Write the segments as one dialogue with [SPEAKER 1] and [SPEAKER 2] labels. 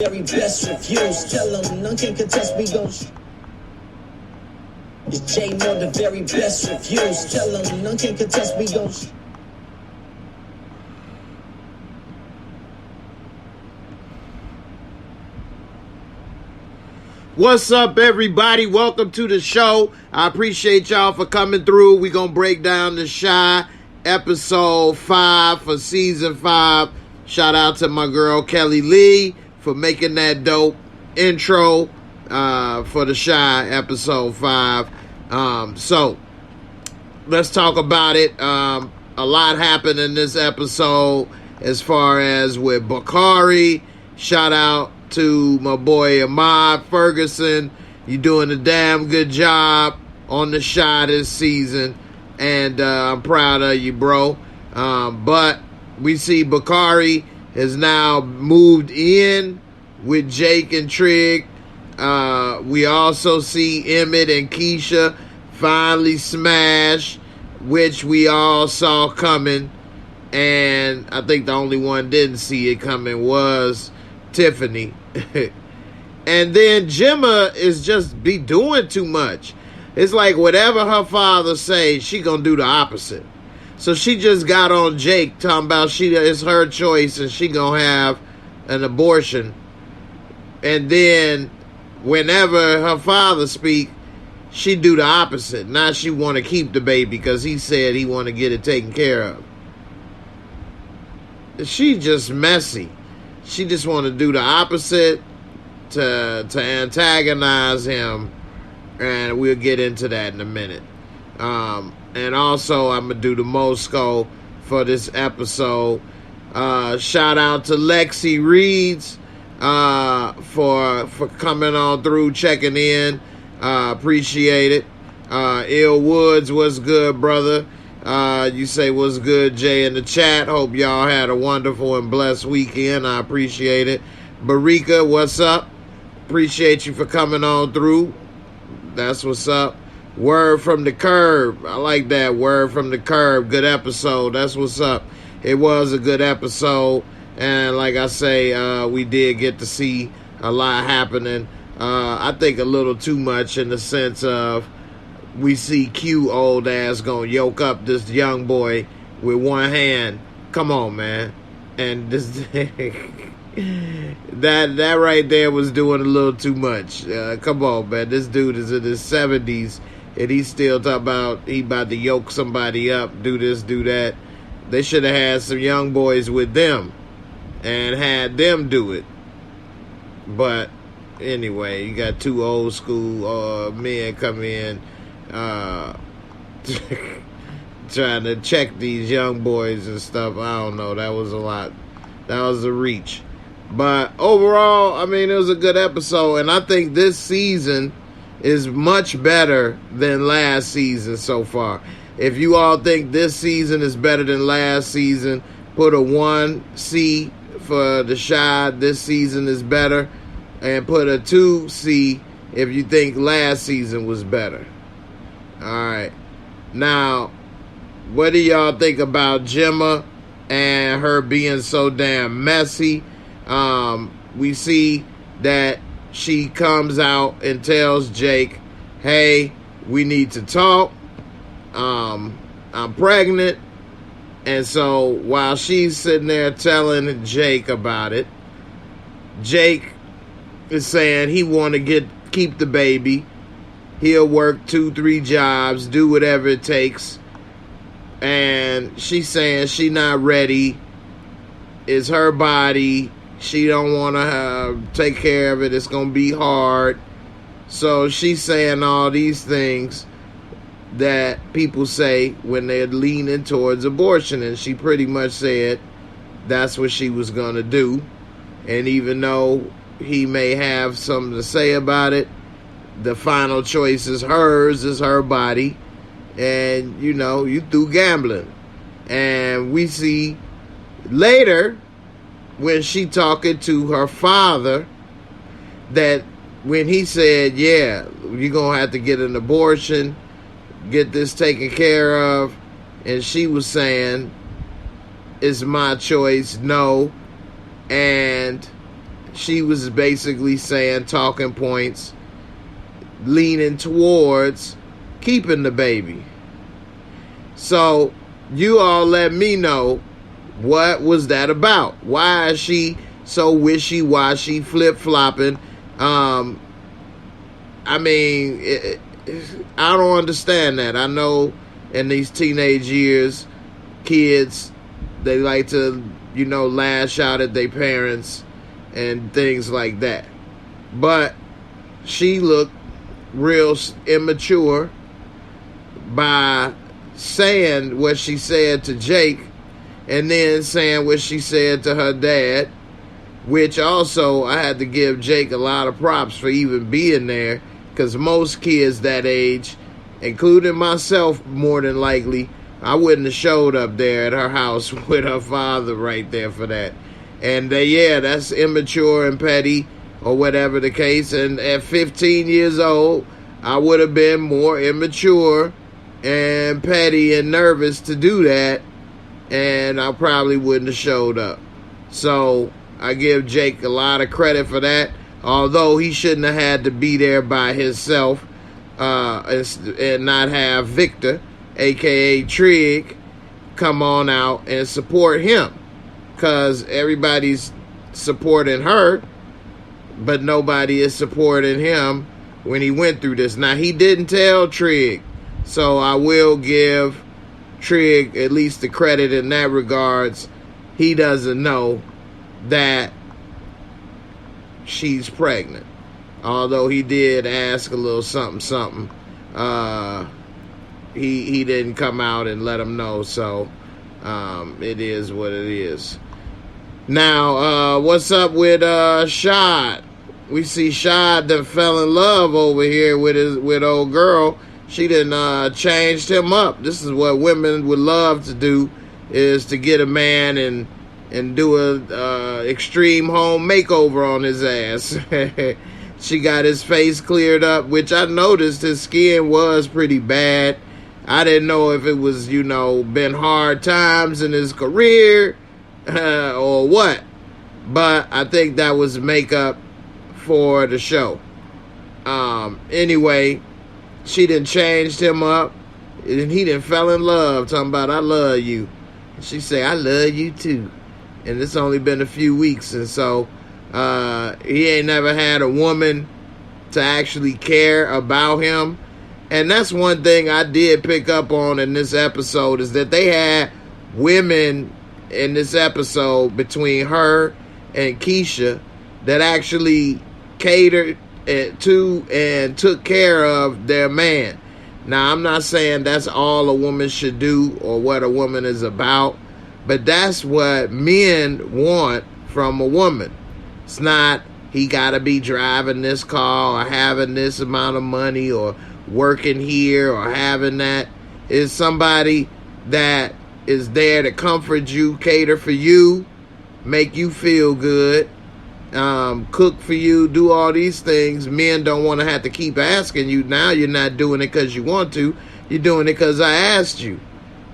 [SPEAKER 1] Very best reviews. Tell them none can contest. We gon' it's J More, the very best reviews. Tell them none can contest. We gon'
[SPEAKER 2] What's up, everybody? Welcome to the show. I appreciate y'all for coming through. We're going to break down The Chi episode 5 for season 5. Shout out to my girl Kelly Lee for making that dope intro for The Chi episode 5. So let's talk about it. A lot happened in this episode as far as with Bakari. Shout out to my boy Ahmad Ferguson. You're doing a damn good job on The Chi this season, and I'm proud of you, bro. But we see Bakari has now moved in with Jake and Trig. We also see Emmett and Keisha finally smash, which we all saw coming, and I think the only one didn't see it coming was Tiffany. And then Gemma is just be doing too much. It's like whatever her father says, she gonna do the opposite. So she just got on Jake talking about it's her choice and she gonna have an abortion. And then whenever her father speak, she do the opposite. Now she want to keep the baby because he said he want to get it taken care of. She just messy. She just want to do the opposite to antagonize him, and we'll get into that in a minute. And also, I'm going to do the Mosco for this episode. Shout out to Lexi Reeds for coming on through, checking in. Appreciate it. Ill Woods, what's good, brother? You say what's good, Jay, in the chat. Hope y'all had a wonderful and blessed weekend. I appreciate it. Barika, what's up? Appreciate you for coming on through. That's what's up. Word from the curb. I like that. Word from the curb. Good episode. That's what's up. It was a good episode. And like I say, we did get to see a lot happening. I think a little too much in the sense of we see Q old ass gonna yoke up this young boy with one hand. Come on, man. And this that right there was doing a little too much. Come on, man. This dude is in his 70s and he's still talking about he about to yoke somebody up, do this, do that. They should have had some young boys with them and had them do it. But anyway, you got two old school men come in trying to check these young boys and stuff. I don't know. That was a lot. That was a reach. But overall, I mean, it was a good episode. And I think this season is much better than last season so far. If you all think this season is better than last season, put a 1C for The Chi. This season is better. And put a 2C if you think last season was better. Alright. Now, what do y'all think about Gemma and her being so damn messy? We see that she comes out and tells Jake, hey, we need to talk. I'm pregnant. And so while she's sitting there telling Jake about it, Jake is saying he want to keep the baby. He'll work 2-3 jobs, do whatever it takes. And she's saying she not ready. It's her body. She don't want to take care of it. It's going to be hard. So she's saying all these things that people say when they're leaning towards abortion. And she pretty much said that's what she was going to do. And even though he may have something to say about it, the final choice is hers, is her body. And, you know, you through gambling. And we see later when she talking to her father that when he said, yeah, you're going to have to get an abortion, get this taken care of. And she was saying, it's my choice, no. And she was basically saying talking points leaning towards keeping the baby. So you all let me know, what was that about? Why is she so wishy-washy, flip-flopping? I mean, I don't understand that. I know in these teenage years, kids, they like to, lash out at their parents and things like that. But she looked real immature by saying what she said to Jake and then saying what she said to her dad, which also I had to give Jake a lot of props for even being there, because most kids that age, including myself more than likely, I wouldn't have showed up there at her house with her father right there for that. And that's immature and petty or whatever the case. And at 15 years old, I would have been more immature and petty and nervous to do that, and I probably wouldn't have showed up. So I give Jake a lot of credit for that, although he shouldn't have had to be there by himself and not have Victor, aka Trig, come on out and support him, because everybody's supporting her, but nobody is supporting him when he went through this. Now, he didn't tell Trig, so I will give Trig at least the credit in that regards. He doesn't know that she's pregnant, although he did ask a little something. He didn't come out and let him know, so it is what it is. Now, what's up with Shad? We see Shad that fell in love over here with old girl. She done changed him up. This is what women would love to do, is to get a man and do a extreme home makeover on his ass. She got his face cleared up, which I noticed his skin was pretty bad. I didn't know if it was, been hard times in his career or what. But I think that was makeup for the show. Anyway, she done changed him up, and he done fell in love, talking about, I love you. She say, I love you too. And it's only been a few weeks, and so he ain't never had a woman to actually care about him. And that's one thing I did pick up on in this episode, is that they had women in this episode between her and Keisha that actually catered to and took care of their man. Now, I'm not saying that's all a woman should do or what a woman is about, but that's what men want from a woman. It's not, he got to be driving this car or having this amount of money or working here or having that. It's somebody that is there to comfort you, cater for you, make you feel good, cook for you, do all these things. Men don't want to have to keep asking you. Now you're not doing it because you want to. You're doing it because I asked you.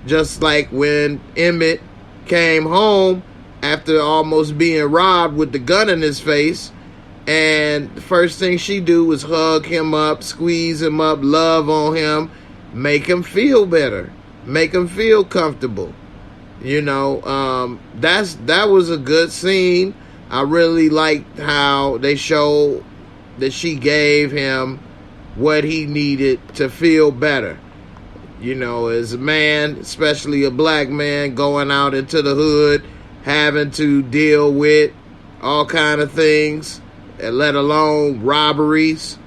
[SPEAKER 2] Just like when Emmett came home after almost being robbed with the gun in his face, and the first thing she do was hug him up, squeeze him up, love on him, make him feel better, make him feel comfortable. That was a good scene. I really liked how they showed that she gave him what he needed to feel better. As a man, especially a black man, going out into the hood, having to deal with all kind of things, let alone robberies.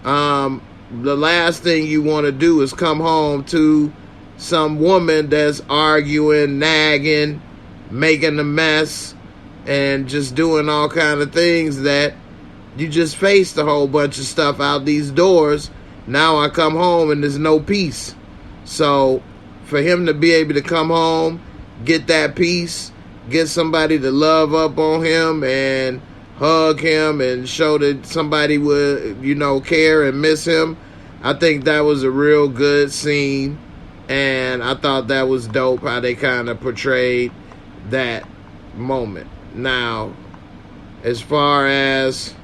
[SPEAKER 2] The last thing you want to do is come home to some woman that's arguing, nagging, making a mess, and just doing all kind of things that you just faced a whole bunch of stuff out these doors. Now I come home and there's no peace. So for him to be able to come home, get that peace, get somebody to love up on him and hug him and show that somebody would, care and miss him, I think that was a real good scene. And I thought that was dope how they kind of portrayed that moment. Now, as far as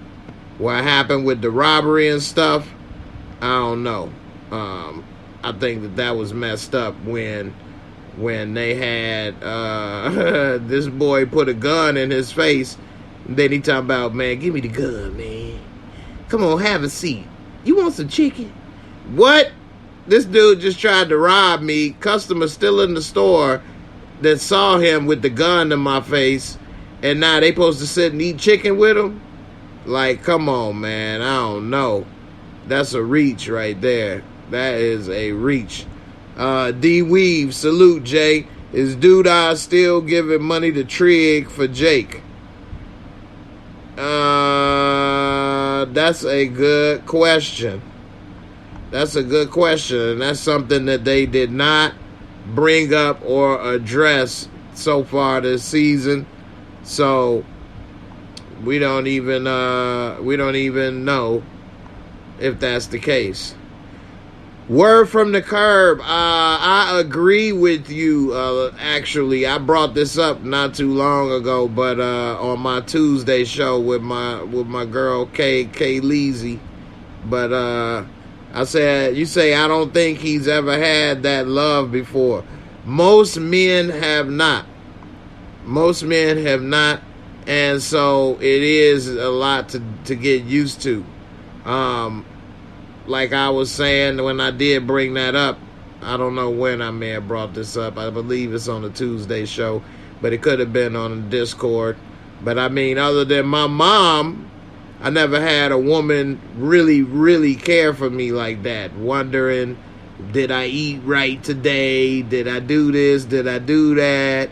[SPEAKER 2] what happened with the robbery and stuff, I don't know. I think that was messed up when they had this boy put a gun in his face. And then he talking about, man, give me the gun, man. Come on, have a seat. You want some chicken? What? This dude just tried to rob me. Customer still in the store that saw him with the gun in my face, and now they supposed to sit and eat chicken with him? Like, come on, man. I don't know. That's a reach right there. That is a reach. D Weave, salute, Jay. Is Duda still giving money to Trig for Jake? That's a good question. That's a good question, and that's something that they did not bring up or address so far this season. So we don't even know if that's the case. Word from the curb. I agree with you. Actually, I brought this up not too long ago, but on my Tuesday show with my girl Kay Leezy. But I said, you say I don't think he's ever had that love before. Most men have not. Most men have not, and so it is a lot to get used to. Like I was saying when I did bring that up, I don't know when I may have brought this up. I believe it's on the Tuesday show, but it could have been on the Discord. But I mean, other than my mom, I never had a woman really, really care for me like that, wondering, did I eat right today? Did I do this? Did I do that?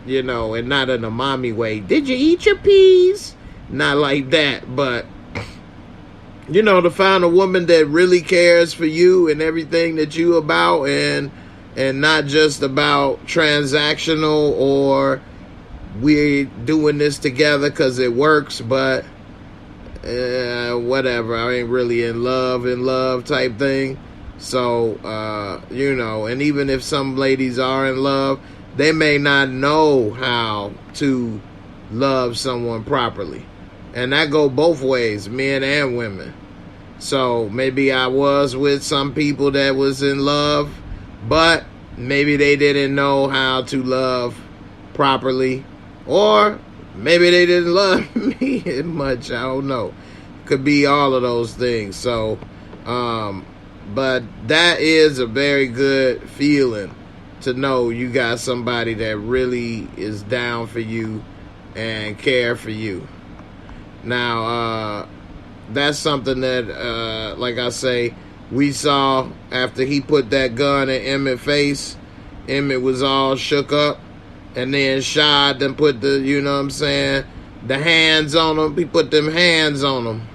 [SPEAKER 2] You know, and not in a mommy way. Did you eat your peas? Not like that, but you know, to find a woman that really cares for you and everything that you about, and not just about transactional or we're doing this together because it works, but whatever. I ain't really in love type thing. So, you know, and even if some ladies are in love, they may not know how to love someone properly. And that go both ways, men and women. So maybe I was with some people that was in love, but maybe they didn't know how to love properly, or maybe they didn't love me much. I don't know. Could be all of those things. So, but that is a very good feeling to know you got somebody that really is down for you and care for you. Now, that's something that, like I say, we saw after he put that gun in Emmett's face. Emmett was all shook up, and then Shad then put the, you know what I'm saying, the hands on him. He put them hands on him.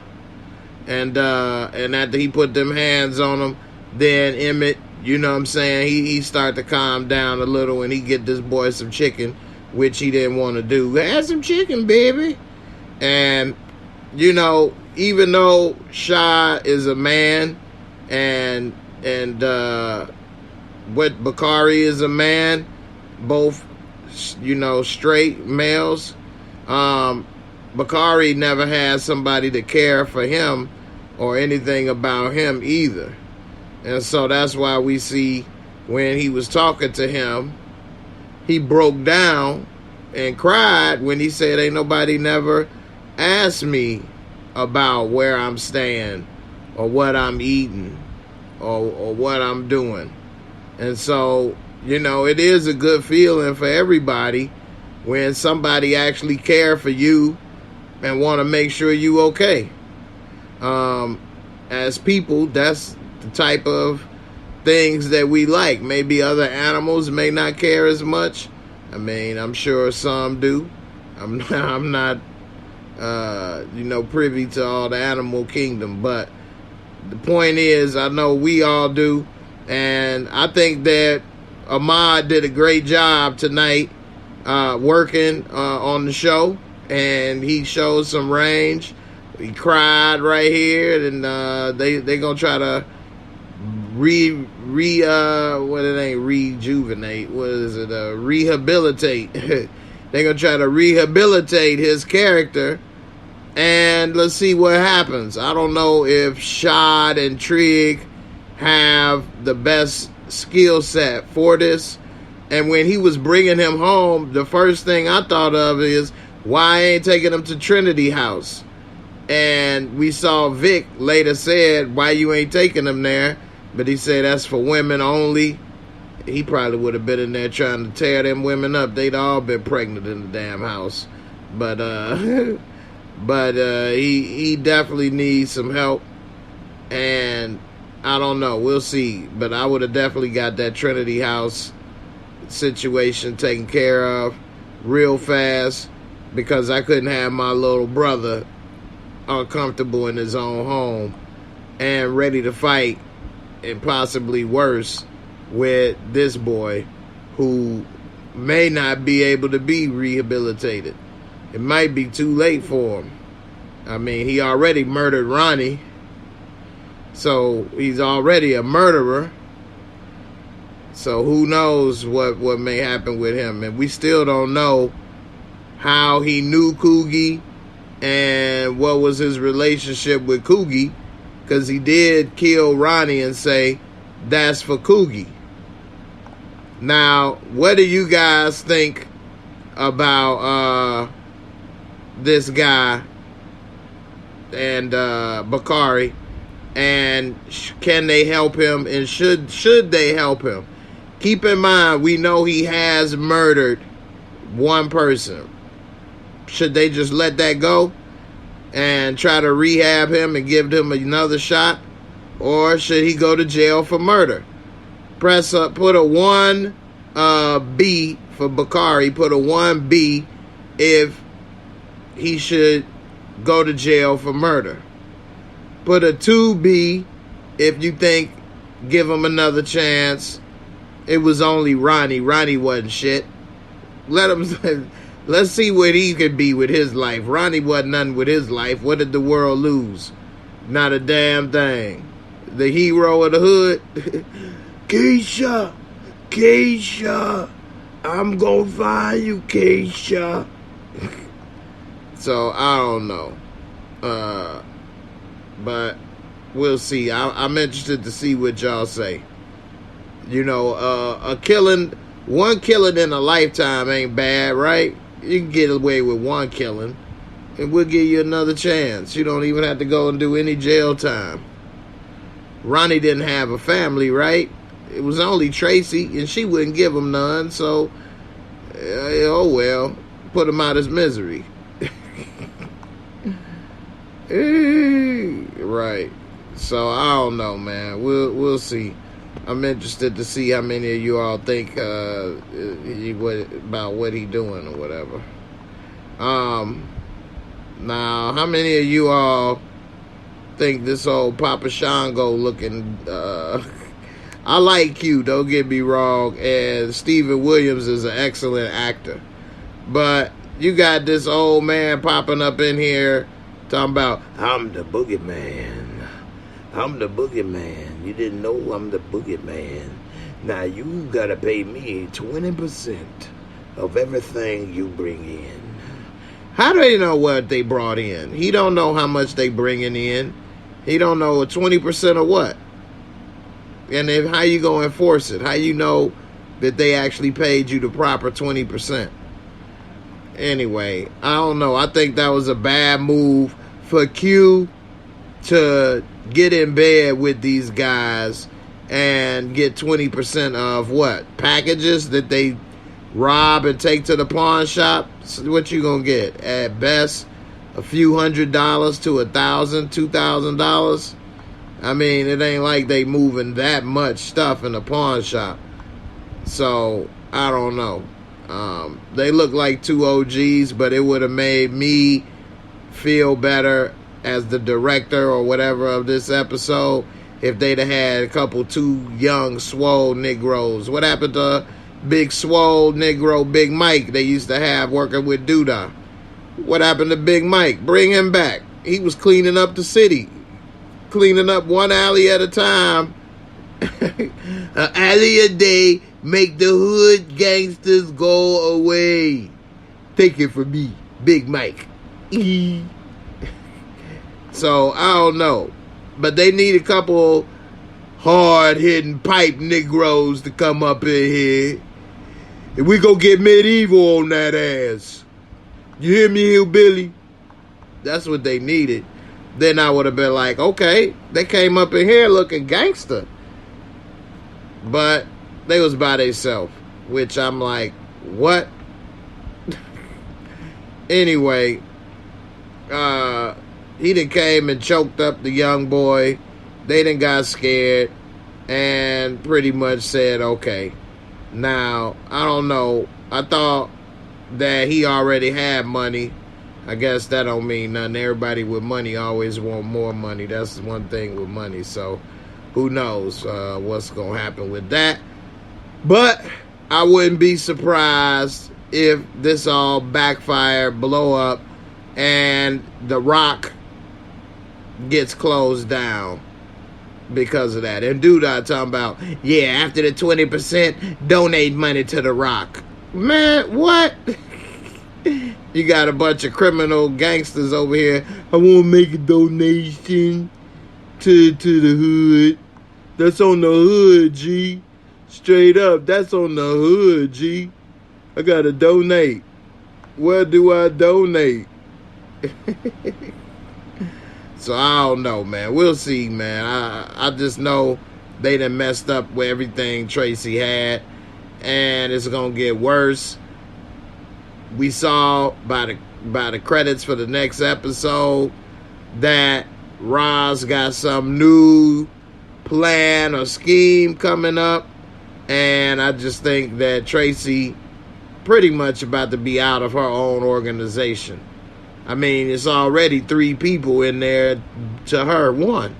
[SPEAKER 2] And after he put them hands on him, then Emmett, you know what I'm saying, he started to calm down a little, and he get this boy some chicken, which he didn't want to do. Have some chicken, baby. And, you know, even though Shah is a man and what Bakari is a man, both, you know, straight males, Bakari never had somebody to care for him or anything about him either. And so that's why we see when he was talking to him, he broke down and cried when he said, ain't nobody never asked me about where I'm staying or what I'm eating or what I'm doing. And so, you know, it is a good feeling for everybody when somebody actually care for you and want to make sure you okay. As people, that's the type of things that we like. Maybe other animals may not care as much. I mean, I'm sure some do. I'm not you know, privy to all the animal kingdom, but the point is, I know we all do, and I think that Ahmad did a great job tonight working on the show, and he showed some range. He cried right here, and they gonna try to rehabilitate They're going to try to rehabilitate his character. And let's see what happens. I don't know if Shad and Trig have the best skill set for this. And when he was bringing him home, the first thing I thought of is, why ain't taking him to Trinity House? And we saw Vic later said, why you ain't taking him there? But he said that's for women only. He probably would have been in there trying to tear them women up. They'd all been pregnant in the damn house. But he definitely needs some help. And I don't know. We'll see. But I would have definitely got that Trinity House situation taken care of real fast, because I couldn't have my little brother uncomfortable in his own home and ready to fight, and possibly worse, with this boy who may not be able to be rehabilitated. It might be too late for him. I mean, he already murdered Ronnie, so he's already a murderer. So who knows what may happen with him. And we still don't know how he knew Coogie and what was his relationship with Coogie, because he did kill Ronnie and say, that's for Coogie. Now, what do you guys think about this guy and Bakari? And can they help him? And should they help him? Keep in mind, we know he has murdered one person. Should they just let that go and try to rehab him and give him another shot? Or should he go to jail for murder? Put a 1B for Bakari. Put a 1B if he should go to jail for murder. Put a 2B if you think give him another chance. It was only Ronnie. Ronnie wasn't shit. Let's see what he could be with his life. Ronnie wasn't nothing with his life. What did the world lose? Not a damn thing. The hero of the hood. Keisha, I'm gonna find you, Keisha. So I don't know. But we'll see. I'm interested to see what y'all say. You know, one killing in a lifetime ain't bad, right? You can get away with one killing, and we'll give you another chance. You don't even have to go and do any jail time. Ronnie didn't have a family, right? It was only Tracy, and she wouldn't give him none, so, oh well, put him out his misery. Right. So, I don't know, man. We'll see. I'm interested to see how many of you all think about what he doing or whatever. Now, how many of you all think this old Papa Shango looking... I like Q, don't get me wrong, and Stephen Williams is an excellent actor. But you got this old man popping up in here talking about, I'm the boogeyman. I'm the boogeyman. You didn't know I'm the boogeyman. Now you gotta pay me 20% of everything you bring in. How do they know what they brought in? He don't know how much they bringing in. He don't know 20% of what. And then how you gonna enforce it? How you know that they actually paid you the proper 20%? Anyway, I don't know. I think that was a bad move for Q to get in bed with these guys and get 20% of what? Packages that they rob and take to the pawn shop? So what you gonna get? At best, a few $100 to $1,000, $2,000. I mean, it ain't like they moving that much stuff in the pawn shop. So, I don't know. They look like two OGs, but it would have made me feel better as the director or whatever of this episode if they'd have had a couple two young swole Negroes. What happened to big swole Negro Big Mike they used to have working with Duda? What happened to Big Mike? Bring him back. He was cleaning up the city. Cleaning up one alley at a time. An alley a day make the hood gangsters go away. Take it from me, Big Mike. So, I don't know. But they need a couple hard-hitting pipe Negroes to come up in here. And we go get medieval on that ass. You hear me, Hillbilly? That's what they needed. Then I would have been like, okay, they came up in here looking gangster. But they was by themselves, which I'm like, what? Anyway, he done came and choked up the young boy. They done got scared and pretty much said, okay. Now, I don't know. I thought that he already had money. I guess that don't mean nothing. Everybody with money always want more money. That's one thing with money. So, who knows what's going to happen with that. But I wouldn't be surprised if this all backfire, blow up, and The Rock gets closed down because of that. And dude, I talking about, yeah, after the 20%, donate money to The Rock. Man, what? You got a bunch of criminal gangsters over here. I want to make a donation to the hood. That's on the hood, G. Straight up, that's on the hood, G. I gotta donate. Where do I donate? So I don't know, man. We'll see, man. I just know they done messed up with everything Tracy had, and it's gonna get worse. We saw by the credits for the next episode that Roz got some new plan or scheme coming up, and I just think that Tracy pretty much about to be out of her own organization. I mean, it's already 3 people in there to her 1.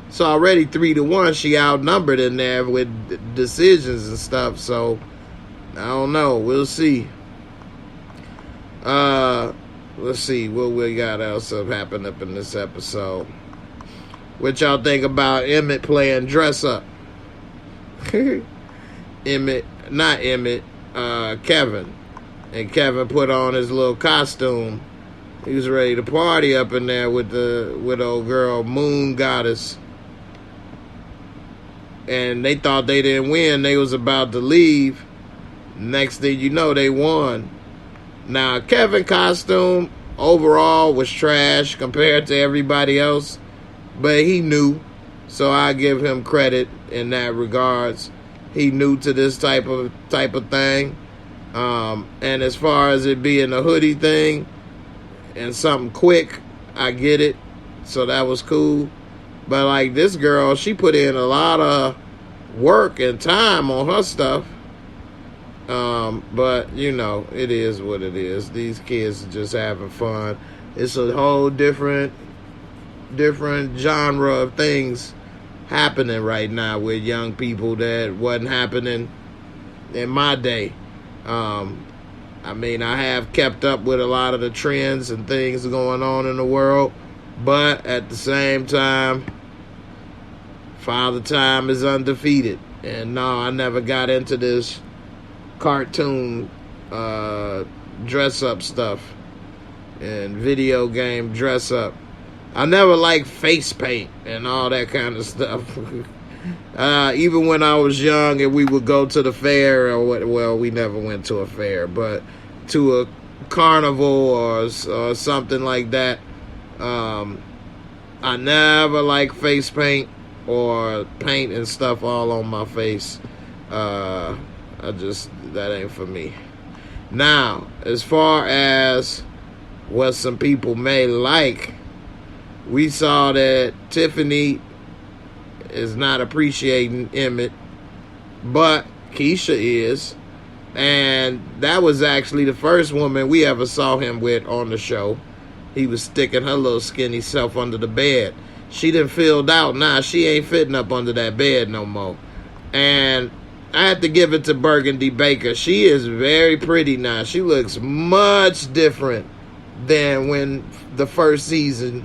[SPEAKER 2] It's already 3-1. She outnumbered in there with decisions and stuff. So, I don't know. We'll see. Let's see what we got else happened up in this episode. What y'all think about Emmett playing dress up? Kevin. And Kevin put on his little costume. He was ready to party up in there with old girl Moon Goddess. And they thought they didn't win. They was about to leave. Next thing you know, they won. Now, Kevin costume overall was trash compared to everybody else. But he knew. So I give him credit in that regards. He knew to this type of thing. And as far as it being a hoodie thing and something quick, I get it. So that was cool. But like this girl, she put in a lot of work and time on her stuff. But you know, it is what it is. These kids are just having fun. It's a whole different genre of things happening right now with young people that wasn't happening in my day. I mean, I have kept up with a lot of the trends and things going on in the world, but at the same time, Father Time is undefeated. And no, I never got into this cartoon dress up stuff and video game dress up. I never liked face paint and all that kind of stuff. Even when I was young and we would go to the fair or what, well, we never went to a fair, but to a carnival or something like that. I never liked face paint or paint and stuff all on my face. That ain't for me. Now, as far as what some people may like, we saw that Tiffany is not appreciating Emmett, but Keisha is. And that was actually the first woman we ever saw him with on the show. He was sticking her little skinny self under the bed. She done filled out. Nah, she ain't fitting up under that bed no more. And I had to give it to Burgundy Baker. She is very pretty now. She looks much different than when the first season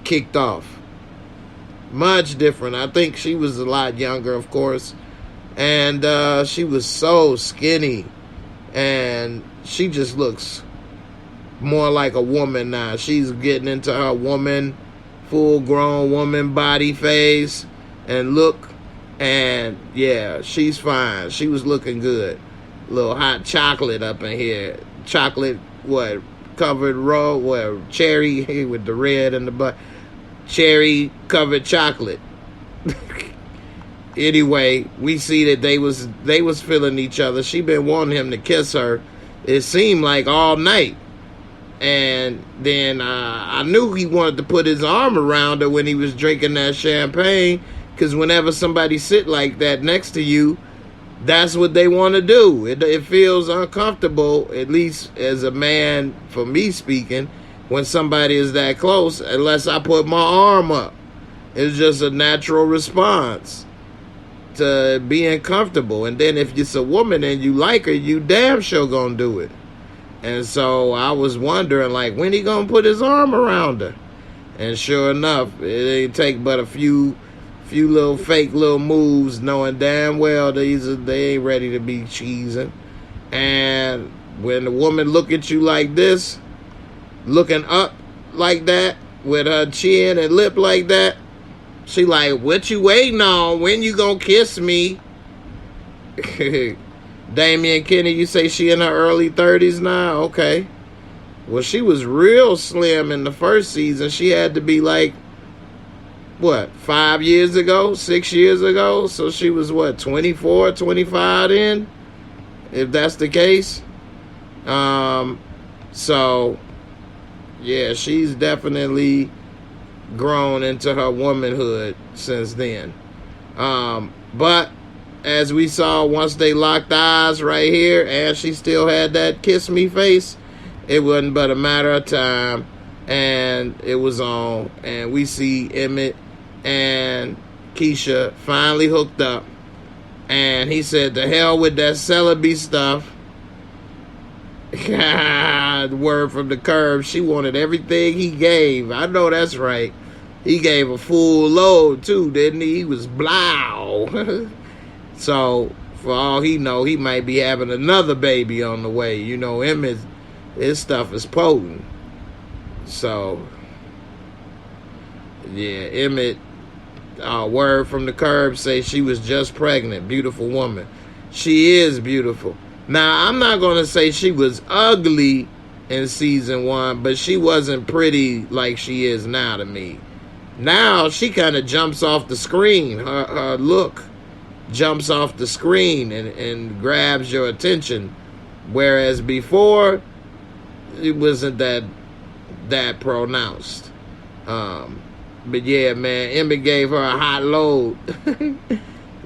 [SPEAKER 2] kicked off. Much different. I think she was a lot younger, of course. And she was so skinny. And she just looks more like a woman now. She's getting into her woman, full-grown woman body phase and look. And yeah, she's fine. She was looking good. Little hot chocolate up in here. Chocolate, what, covered raw, what, cherry with the red and the black. Cherry covered chocolate. Anyway, we see that they was feeling each other. She been wanting him to kiss her. It seemed like all night. And then I knew he wanted to put his arm around her when he was drinking that champagne. Because whenever somebody sit like that next to you, that's what they want to do. It feels uncomfortable, at least as a man, for me speaking, when somebody is that close, unless I put my arm up. It's just a natural response to being comfortable. And then if it's a woman and you like her, you damn sure gonna do it. And so I was wondering, like, when he gonna put his arm around her? And sure enough, it ain't take but a few little fake little moves, knowing damn well they ain't ready to be cheesing. And when the woman look at you like this, looking up like that, with her chin and lip like that, she like, what you waiting on? When you gonna kiss me? Damian Kenny, you say she in her early 30s now? Okay. Well, she was real slim in the first season. She had to be like, what, 5 years ago, 6 years ago? So she was, what, 24, 25 then? If that's the case. So, yeah, she's definitely grown into her womanhood since then. But as we saw, once they locked eyes right here, and she still had that kiss me face, it wasn't but a matter of time, and it was on. And we see Emmett and Keisha finally hooked up, and he said, "The hell with that Celebi stuff." Word from the curb, she wanted everything he gave. I know that's right. He gave a full load too, didn't he? He was blow. So for all he know, he might be having another baby on the way. You know, his stuff is potent. So yeah, Emmett, word from the curb, say she was just pregnant. Beautiful woman. She is beautiful. Now, I'm not going to say she was ugly in season 1, but she wasn't pretty like she is now to me. Now, she kind of jumps off the screen. Her look jumps off the screen and grabs your attention. Whereas before, it wasn't that pronounced. But yeah, man, Emmett gave her a hot load.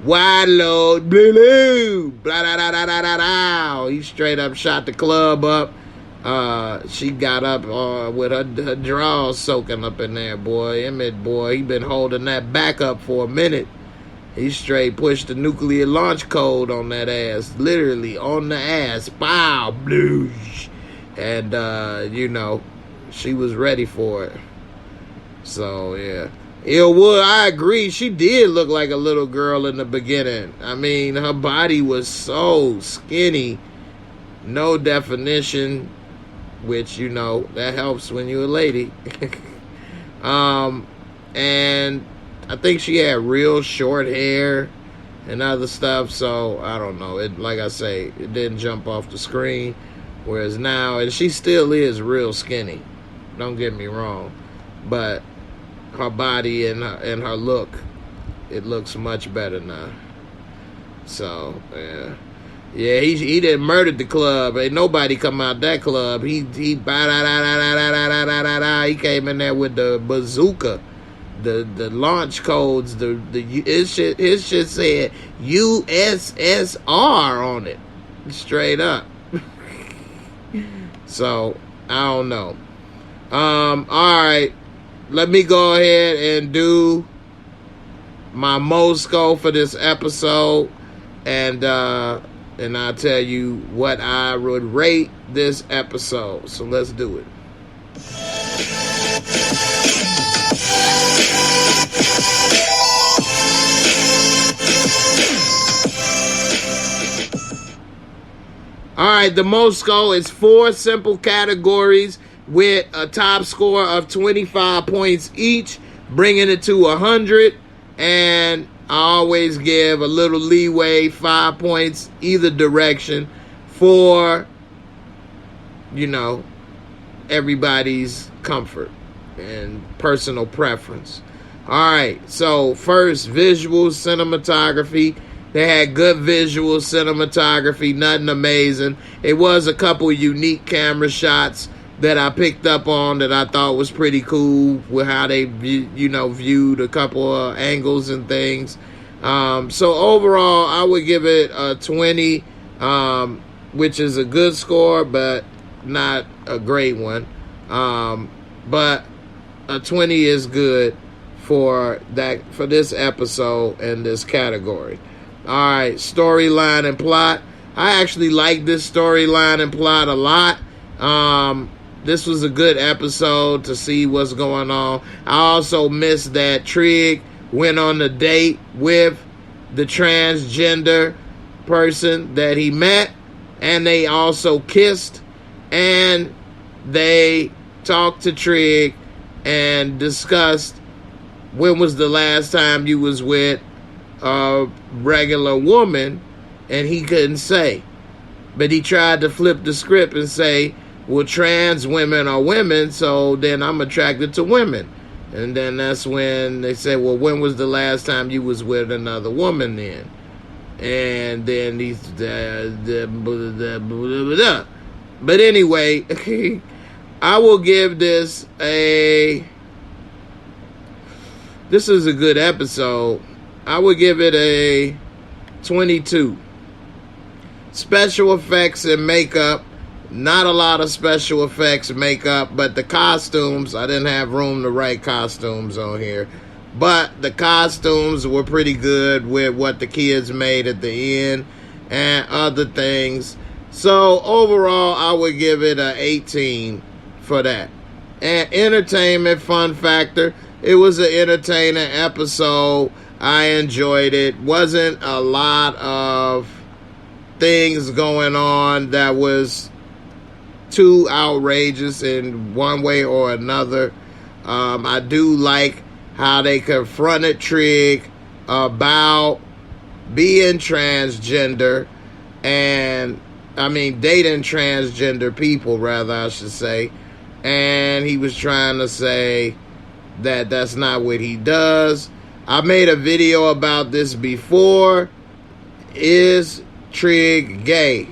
[SPEAKER 2] Wide load, blue, blah, da, da, da, da, da, da. He straight up shot the club up. She got up with her drawers soaking up in there, boy. Emmett, boy, he been holding that back up for a minute. He straight pushed the nuclear launch code on that ass, literally on the ass. Pow, blue. And, you know, she was ready for it. So, yeah. Ilwood, I agree. She did look like a little girl in the beginning. I mean, her body was so skinny. No definition, which, you know, that helps when you're a lady. And I think she had real short hair and other stuff. So, I don't know. It, like I say, it didn't jump off the screen. Whereas now, and she still is real skinny. Don't get me wrong. But her body and her look, it looks much better now. So yeah, he didn't murder the club. Ain't nobody come out that club. He came in there with the bazooka, the launch codes. His shit said USSR on it, straight up. So I don't know. All right. Let me go ahead and do my Mosco for this episode, and I'll tell you what I would rate this episode. So let's do it. All right, right, the Mosco is 4 simple categories with a top score of 25 points each, bringing it to 100. And I always give a little leeway, 5 points either direction for, everybody's comfort and personal preference. All right, so first, visuals, cinematography. They had good visual cinematography, nothing amazing. It was a couple unique camera shots that I picked up on that I thought was pretty cool with how they, viewed a couple of angles and things. So overall, I would give it a 20, which is a good score, but not a great one. But a 20 is good for this episode and this category. All right, storyline and plot. I actually like this storyline and plot a lot. This was a good episode to see what's going on. I also missed that Trig went on a date with the transgender person that he met, and they also kissed, and they talked to Trig and discussed when was the last time you was with a regular woman, and he couldn't say. But he tried to flip the script and say, well, trans women are women, so then I'm attracted to women. And then that's when they said, well, when was the last time you was with another woman then? And then he's... But anyway, I will give this a... This is a good episode. I would give it a 22. Special effects and makeup. Not a lot of special effects and makeup, but the costumes, I didn't have room to write costumes on here. But the costumes were pretty good with what the kids made at the end and other things. So overall, I would give it a 18 for that. And entertainment, fun factor. It was an entertaining episode. I enjoyed it. Wasn't a lot of things going on that was too outrageous in one way or another. I do like how they confronted Trig about being transgender and, dating transgender people, rather, I should say. And he was trying to say that that's not what he does. I made a video about this before. Is Trig gay?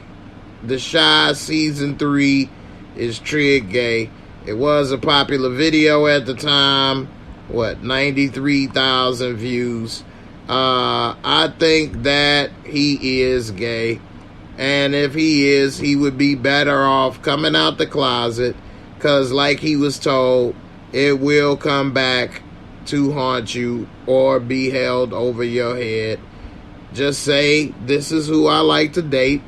[SPEAKER 2] The Chi Season 3, is Trig gay? It was a popular video at the time. 93,000 views. I think that he is gay. And if he is, he would be better off coming out the closet. Because like he was told, it will come back to haunt you or be held over your head. Just say, this is who I like to date.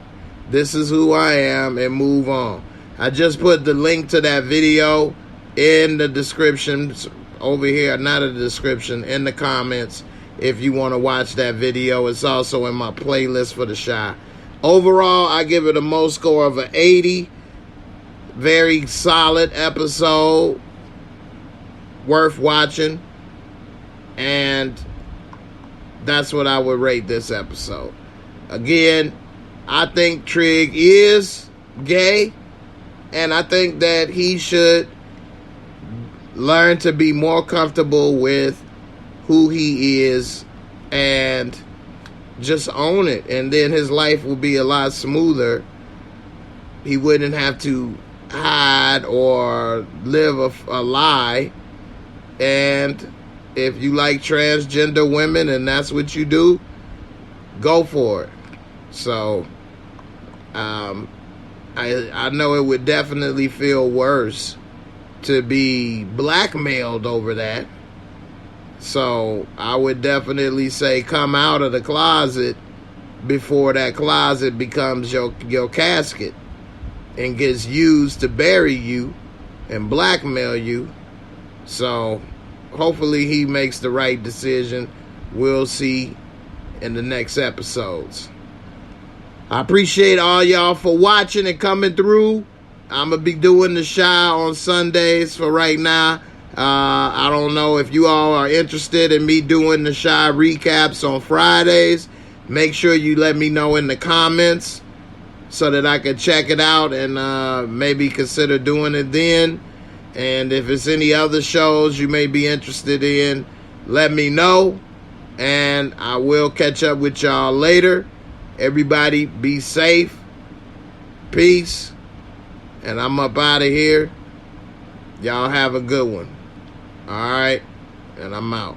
[SPEAKER 2] This is who I am, and move on. I just put the link to that video in the description over here. Not a description, in the comments if you want to watch that video. It's also in my playlist for the Chi. Overall, I give it a most score of an 80. Very solid episode. Worth watching. And that's what I would rate this episode. Again, I think Trig is gay, and I think that he should learn to be more comfortable with who he is and just own it, and then his life will be a lot smoother. He wouldn't have to hide or live a lie. And if you like transgender women and that's what you do, go for it. So I know it would definitely feel worse to be blackmailed over that. So I would definitely say come out of the closet before that closet becomes your casket and gets used to bury you and blackmail you. So hopefully he makes the right decision. We'll see in the next episodes. I appreciate all y'all for watching and coming through. I'm going to be doing the Chi on Sundays for right now. I don't know if you all are interested in me doing the Chi recaps on Fridays. Make sure you let me know in the comments so that I can check it out and maybe consider doing it then. And if it's any other shows you may be interested in, let me know. And I will catch up with y'all later. Everybody be safe. Peace. And I'm up out of here. Y'all have a good one. All right. And I'm out.